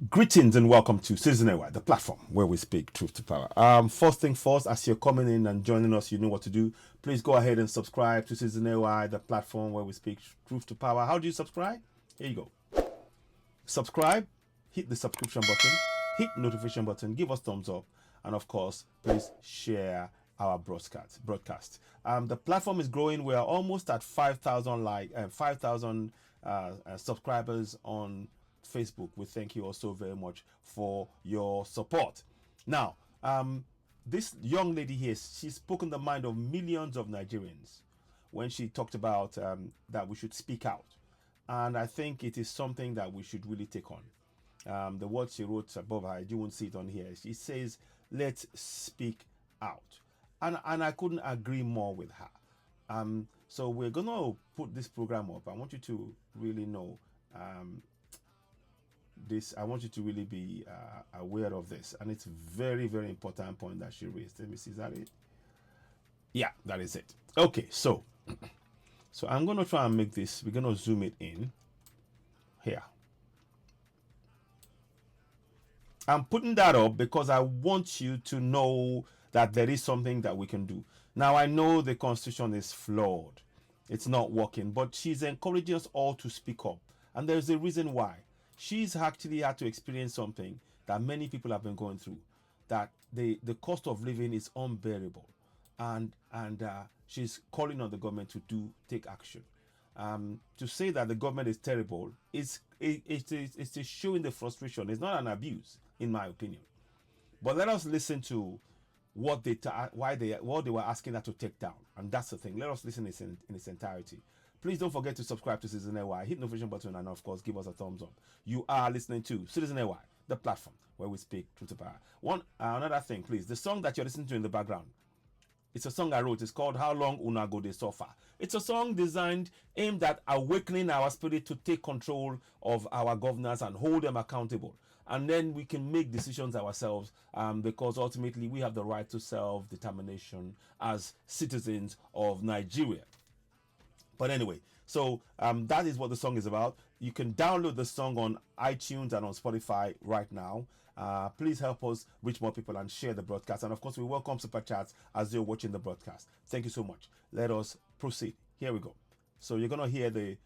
Greetings and welcome to Citizen AY, the platform where we speak truth to power. First thing first, as you're coming in and joining us, you know what to do. Please go ahead and subscribe to Citizen AY, the platform where we speak truth to power. How do you subscribe? Here you go. Subscribe, hit the subscription button, hit notification button, give us thumbs up, and of course, please share our broadcast. The platform is growing. We are almost at 5,000 subscribers on Facebook. We thank you also very much for your support. Now, this young lady here, she's spoken the mind of millions of Nigerians when she talked about that we should speak out. And I think it is something that we should really take on. The words she wrote above her, you won't see it on here. She says, let's speak out. And I couldn't agree more with her. So we're going to put this program up. I want you to really know this. I want you to really be aware of this. And it's very, very important point that she raised. Let me see, is that it? Yeah, that is it. Okay, so I'm going to try and make this, we're going to zoom it in here. I'm putting that up because I want you to know that there is something that we can do. Now, I know the Constitution is flawed. It's not working, but she's encouraging us all to speak up. And there's a reason why. She's actually had to experience something that many people have been going through, that the cost of living is unbearable. And she's calling on the government to take action. To say that the government is terrible it's showing the frustration. It's not an abuse, in my opinion. But let us listen to what they were asking her to take down, and that's the thing. Let us listen in its entirety. Please don't forget to subscribe to Citizen AY, hit the notification button, and of course give us a thumbs up. You are listening to Citizen AY, the platform where we speak truth to power. Another thing, please. The song that you're listening to in the background, it's a song I wrote. It's called How Long Una Go Dey Suffer. It's a song designed, aimed at awakening our spirit to take control of our governors and hold them accountable. And then we can make decisions ourselves, because ultimately we have the right to self-determination as citizens of Nigeria. But anyway, so that is what the song is about. You can download the song on iTunes and on Spotify right now. Please help us reach more people and share the broadcast. And of course, we welcome super chats as you're watching the broadcast. Thank you so much. Let us proceed. Here we go. So you're going to hear the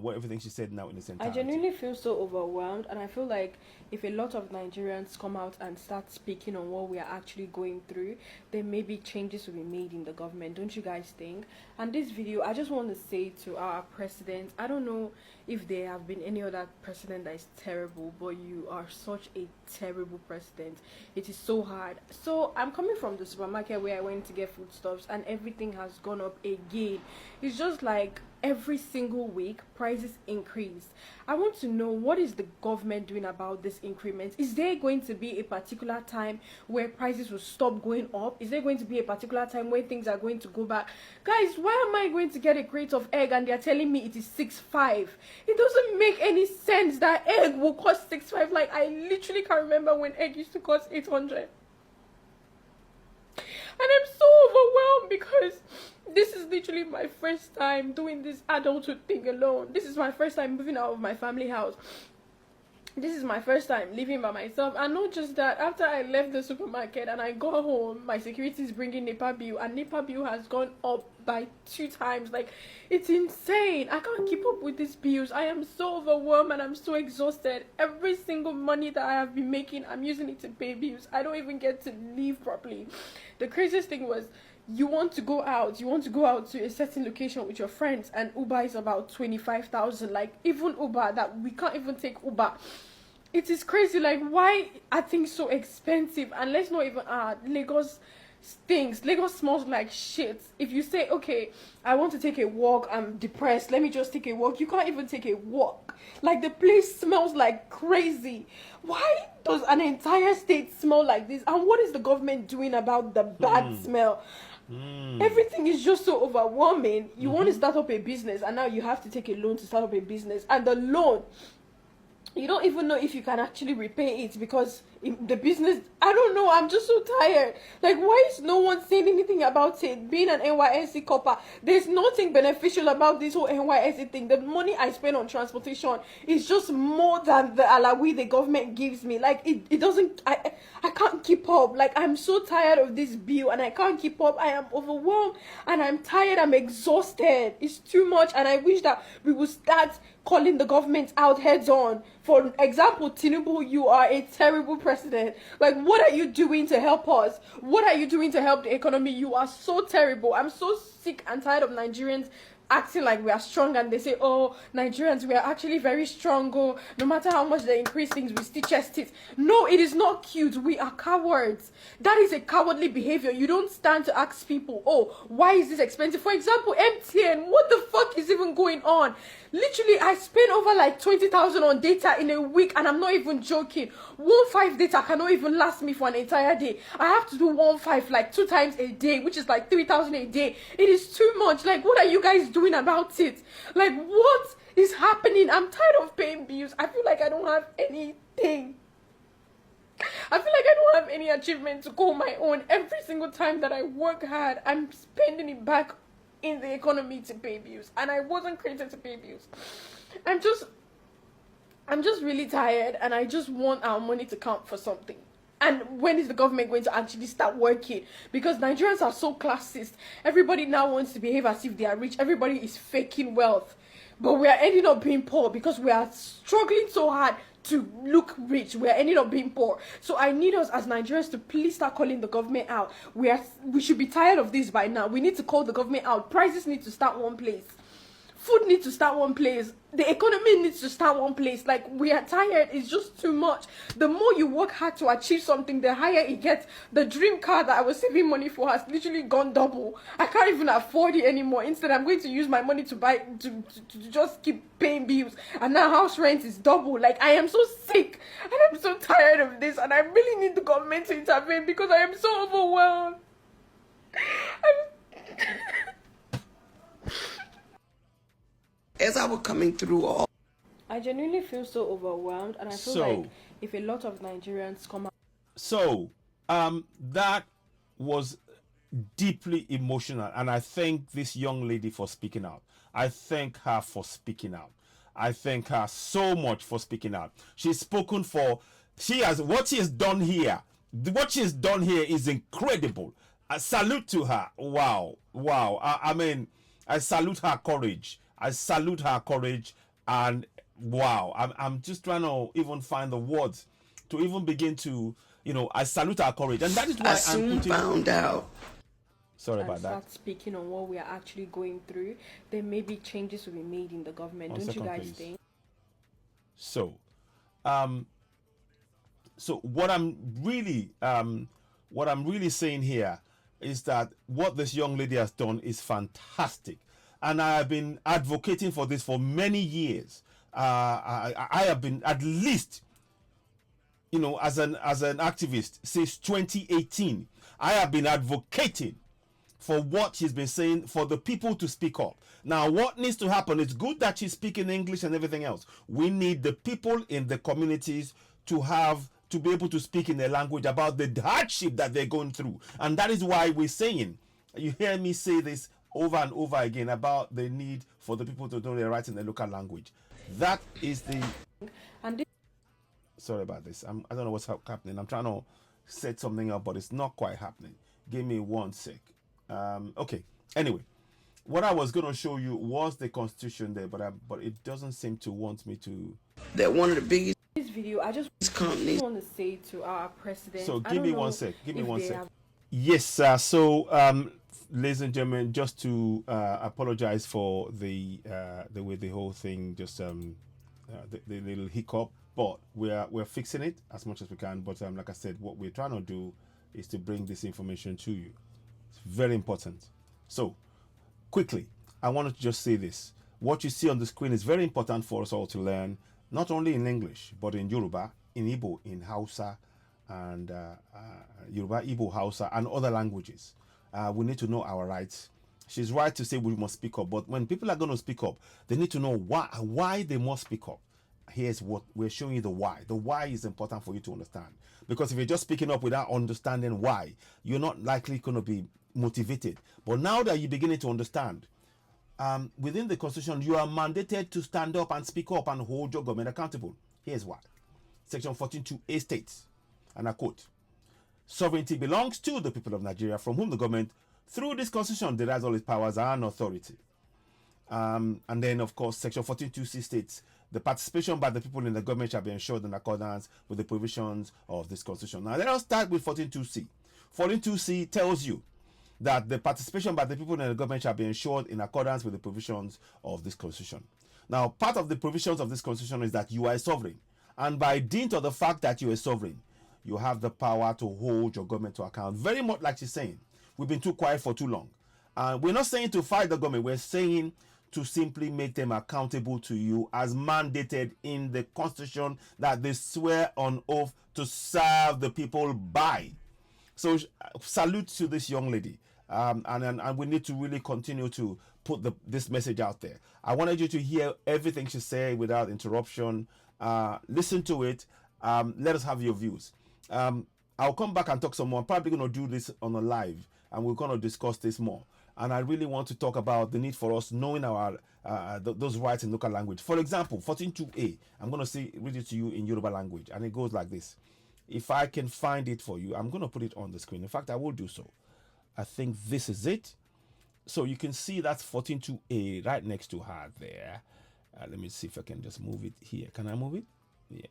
what everything she said now in its entirety. I genuinely feel so overwhelmed, and I feel like if a lot of Nigerians come out and start speaking on what we are actually going through, then maybe changes will be made in the government. Don't you guys think? And this video, I just want to say to our president, I don't know if there have been any other president that is terrible, but you are such a terrible president. It is so hard. So I'm coming from the supermarket where I went to get foodstuffs, and everything has gone up again. It's just like every single week prices increase. I want to know, what is the government doing about this increment? Is there going to be a particular time where prices will stop going up? Is there going to be a particular time where things are going to go back? Guys, why am I going to get a crate of egg and they're telling me it is 6.5? It doesn't make any sense that egg will cost 6.5. Like, I literally can't remember when egg used to cost 800. And I'm so overwhelmed because this is literally my first time doing this adulthood thing alone. This is my first time moving out of my family house. This is my first time living by myself. And not just that, after I left the supermarket and I got home, my security is bringing NEPA bill, and NEPA bill has gone up by 2 times. Like, it's insane. I can't keep up with these bills. I am so overwhelmed and I'm so exhausted. Every single money that I have been making, I'm using it to pay bills. I don't even get to live properly. The craziest thing was, you want to go out to a certain location with your friends, and Uber is about 25,000. Like, even Uber, that we can't even take Uber. It is crazy. Like, why are things so expensive? And let's not even Lagos stinks. Lagos smells like shit. If you say, okay, I want to take a walk, I'm depressed, let me just take a walk, you can't even take a walk. Like, the place smells like crazy. Why does an entire state smell like this? And what is the government doing about the bad smell? Everything is just so overwhelming. You want to start up a business, and now you have to take a loan to start up a business, and the loan, you don't even know if you can actually repay it, because the business. I don't know. I'm just so tired. Like, why is no one saying anything about it? Being an NYSC copper, there's nothing beneficial about this whole NYSC thing. The money I spend on transportation is just more than the alawi the government gives me. Like, it doesn't. I can't keep up. Like, I'm so tired of this bill, and I can't keep up. I am overwhelmed, and I'm tired. I'm exhausted. It's too much, and I wish that we would start calling the government out heads on. For example, Tinubu, you are a terrible president. Like, what are you doing to help us? What are you doing to help the economy? You are so terrible. I'm so sick and tired of Nigerians acting like we are strong, and they say, oh, Nigerians, we are actually very strong. Oh, no matter how much they increase things, we still chest it. No, it is not cute. We are cowards. That is a cowardly behavior. You don't stand to ask people, oh, why is this expensive? For example, MTN, what the fuck is even going on? Literally, I spent over like 20,000 on data in a week, and I'm not even joking. 1.5 data cannot even last me for an entire day. I have to do 1.5 like 2 times a day, which is like 3,000 a day. It is too much. Like, what are you guys doing about it? Like, what is happening? I'm tired of paying bills. I feel like I don't have anything. I feel like I don't have any achievement to call my own. Every single time that I work hard, I'm spending it back in the economy to pay bills, and I wasn't created to pay bills. I'm just really tired, and I just want our money to count for something. And when is the government going to actually start working? Because Nigerians are so classist. Everybody now wants to behave as if they are rich. Everybody is faking wealth, but we are ending up being poor because we are struggling so hard to look rich. We are ending up being poor. So I need us as Nigerians to please start calling the government out. We should be tired of this by now. We need to call the government out. Prices need to start one place. Food needs to start one place. The economy needs to start one place. Like, we are tired. It's just too much. The more you work hard to achieve something, the higher it gets. The dream car that I was saving money for has literally gone double. I can't even afford it anymore. Instead, I'm going to use my money to buy, to just keep paying bills. And now house rent is double. Like, I am so sick. And I'm so tired of this. And I really need the government to intervene because I am so overwhelmed. As I was coming through all, I genuinely feel so overwhelmed, and I feel like if a lot of Nigerians come out. So, that was deeply emotional, and I thank this young lady for speaking out. I thank her for speaking out. I thank her so much for speaking out. She's spoken for. What she has done here. What she's done here is incredible. I salute to her. Wow. I mean, I salute her courage. I salute her courage, and wow, I'm just trying to even find the words to even begin to, I salute her courage, and that is why I soon found out. Sorry about that. Start speaking on what we are actually going through. Then maybe changes will be made in the government. Don't you guys think? So, what I'm really saying here is that what this young lady has done is fantastic. And I have been advocating for this for many years. I have been, at least, as an activist since 2018. I have been advocating for what she's been saying, for the people to speak up. Now, what needs to happen? It's good that she's speaking English and everything else. We need the people in the communities to be able to speak in their language about the hardship that they're going through. And that is why we're saying, you hear me say this over and over again about the need for the people to know their rights in their local language. That is the. Sorry about this. I don't know what's happening. I'm trying to set something up, but it's not quite happening. Give me one sec. Okay. Anyway, what I was going to show you was the constitution there, but it doesn't seem to want me to. That one of the biggest. This video, I just companies want to say to our president. So give me one sec. Yes, sir. So ladies and gentlemen, just to apologize for the way the whole thing just the little hiccup, but we're fixing it as much as we can. But like I said, what we're trying to do is to bring this information to you. It's very important. So quickly, I wanted to just say this. What you see on the screen is very important for us all to learn, not only in English, but in Yoruba, in Igbo, in Hausa, and Yoruba, Igbo, Hausa, and other languages. We need to know our rights. She's right to say we must speak up, but when people are going to speak up, they need to know why they must speak up. here's what we're showing you: the why. The why is important for you to understand, because if you're just speaking up without understanding why, you're not likely going to be motivated. But now that you're beginning to understand, within the constitution, you are mandated to stand up and speak up and hold your government accountable. Here's why. Section 14.2a states, and I quote: sovereignty belongs to the people of Nigeria, from whom the government, through this constitution, derives all its powers and authority. And then, of course, Section 14.2c states, the participation by the people in the government shall be ensured in accordance with the provisions of this constitution. Now, let us start with 14.2c. 14.2c tells you that the participation by the people in the government shall be ensured in accordance with the provisions of this constitution. Now, part of the provisions of this constitution is that you are a sovereign. And by dint of the fact that you are a sovereign, you have the power to hold your government to account. Very much like she's saying, we've been too quiet for too long. We're not saying to fight the government. We're saying to simply make them accountable to you as mandated in the constitution that they swear on oath to serve the people by. So salute to this young lady. And we need to really continue to put this message out there. I wanted you to hear everything she said without interruption. Listen to it. Let us have your views. I'll come back and talk some more. I'm probably going to do this on a live, and we're going to discuss this more. And I really want to talk about the need for us knowing our those rights in local language. For example, 14.2a, I'm going to read it to you in Yoruba language, and it goes like this. If I can find it for you, I'm going to put it on the screen. In fact, I will do so. I think this is it. So you can see that's 14.2a right next to her there. Let me see if I can just move it here. Can I move it? Yeah.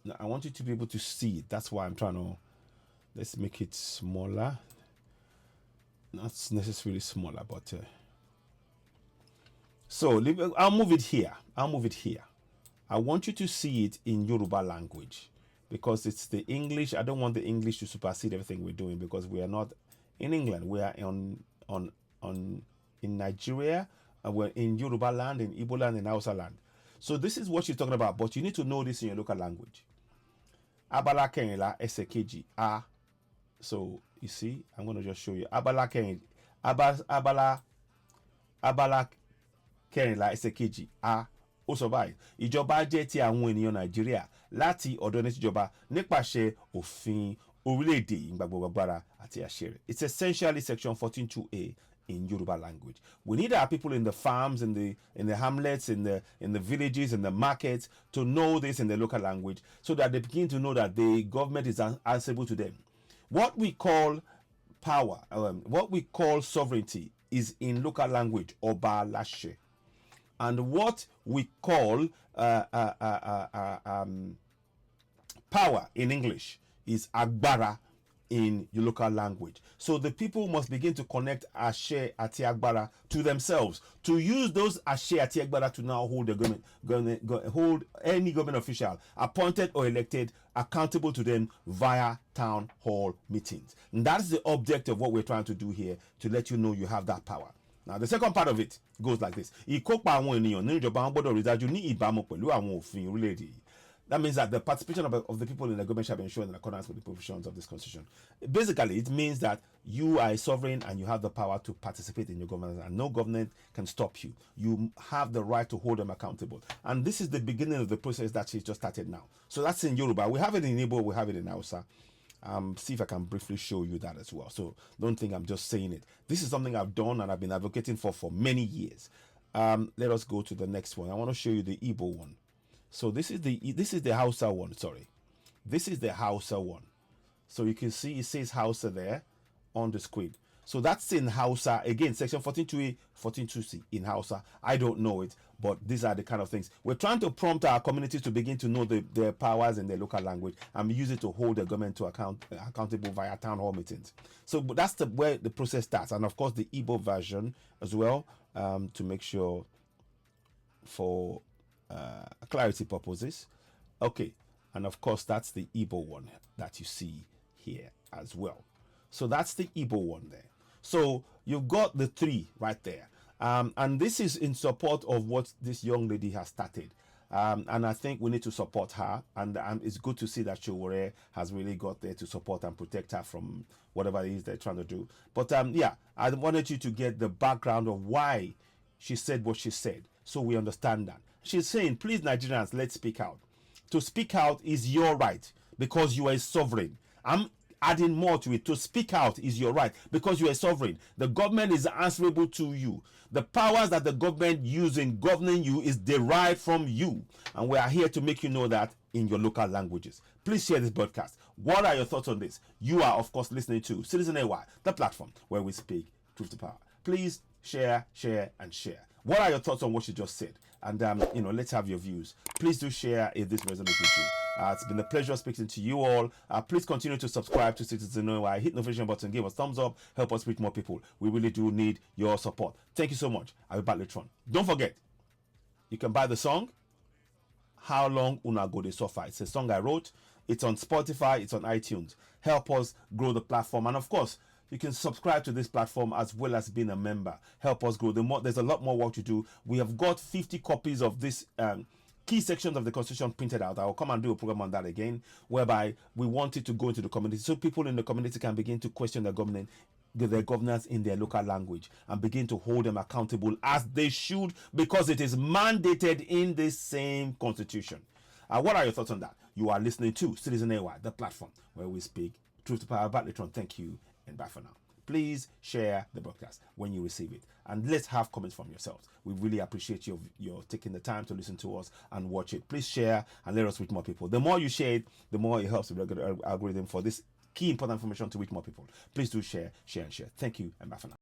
Now, I want you to be able to see it. That's why I'm trying to, let's make it smaller. Not necessarily smaller, but so I'll move it here. I'll move it here. I want you to see it in Yoruba language, because it's the English. I don't want the English to supersede everything we're doing, because we are not in England. We are in Nigeria, and we're in Yoruba land, in Igbo land, in Hausa land. So this is what she's talking about, but you need to know this in your local language. Abala kenla esekeji a. So you see, I'm going to just show you. Abala kenla esekeji a. Ó sọ báyìí, ìjọba jẹ́ ti àwọn ènìyàn Nàìjíríà láti ọ̀dọ̀ ẹni tíjọba nípasẹ̀ òfin orílẹ̀-èdè ìgbàgbọ́gbàgbára àti àṣẹ rẹ̀. It's essentially section 14.2a in Yoruba language. We need our people in the farms, in the hamlets, in the villages, in the markets to know this in the local language, so that they begin to know that the government is answerable to them. What we call power, what we call sovereignty, is in local language Oba Lashe. And what we call power in English is Agbara in your local language. So the people must begin to connect Ashe Ati Agbara to themselves, to use those Ashe Ati Agbara to now hold the hold any government official, appointed or elected, accountable to them via town hall meetings. And that's the object of what we're trying to do here, to let you know you have that power. Now, the second part of it goes like this. That means that the participation of the people in the government shall be ensured in accordance with the provisions of this constitution. Basically, it means that you are a sovereign and you have the power to participate in your government, and no government can stop you. You have the right to hold them accountable. And this is the beginning of the process that she's just started now. So that's in Yoruba. We have it in Igbo, we have it in Hausa. See if I can briefly show you that as well. So don't think I'm just saying it. This is something I've done and I've been advocating for many years. Let us go to the next one. I want to show you the Igbo one. So this is the Hausa one. Sorry, this is the Hausa one. So you can see it says Hausa there on the screen. So that's in Hausa. Again, section 14.2a, 14.2c in Hausa. I don't know it, but these are the kind of things. We're trying to prompt our communities to begin to know their powers in their local language and use it to hold the government to accountable via town hall meetings. So that's where the process starts. And of course, the Igbo version as well, to make sure for clarity purposes. Okay. And of course, that's the Igbo one that you see here as well. So that's the Igbo one there. So you've got the three right there. And this is in support of what this young lady has started. And I think we need to support her. And it's good to see that Chiwore has really got there to support and protect her from whatever it is they're trying to do. But yeah, I wanted you to get the background of why she said what she said, so we understand that. She's saying, please, Nigerians, let's speak out. To speak out is your right because you are a sovereign. I'm adding more to it. To speak out is your right because you are a sovereign. The government is answerable to you. The powers that the government use in governing you is derived from you. And we are here to make you know that in your local languages. Please share this broadcast. What are your thoughts on this? You are, of course, listening to Citizen AY, the platform where we speak truth to power. Please share, and share. What are your thoughts on what she just said? And let's have your views. Please do share if this resonates with you. It's been a pleasure speaking to you all. Please continue to subscribe to Citizen OI. Hit the notification button, give us thumbs up, help us reach more people. We really do need your support. Thank you so much. I'll be back later on. Don't forget, you can buy the song How Long Una Go Dey Suffer. It's a song I wrote. It's on Spotify, it's on iTunes. Help us grow the platform. And of course, you can subscribe to this platform as well as being a member. Help us grow. There's a lot more work to do. We have got 50 copies of this key sections of the Constitution printed out. I will come and do a program on that again, whereby we want it to go into the community so people in the community can begin to question their governance in their local language and begin to hold them accountable as they should, because it is mandated in the same Constitution. What are your thoughts on that? You are listening to Citizen AY, the platform where we speak truth to power. Back later on. Thank you and bye for now. Please share the broadcast when you receive it, and let's have comments from yourselves. We really appreciate your taking the time to listen to us and watch it. Please share and let us reach more people. The more you share it, the more it helps the algorithm for this key important information to reach more people. Please do share. Thank you and bye for now.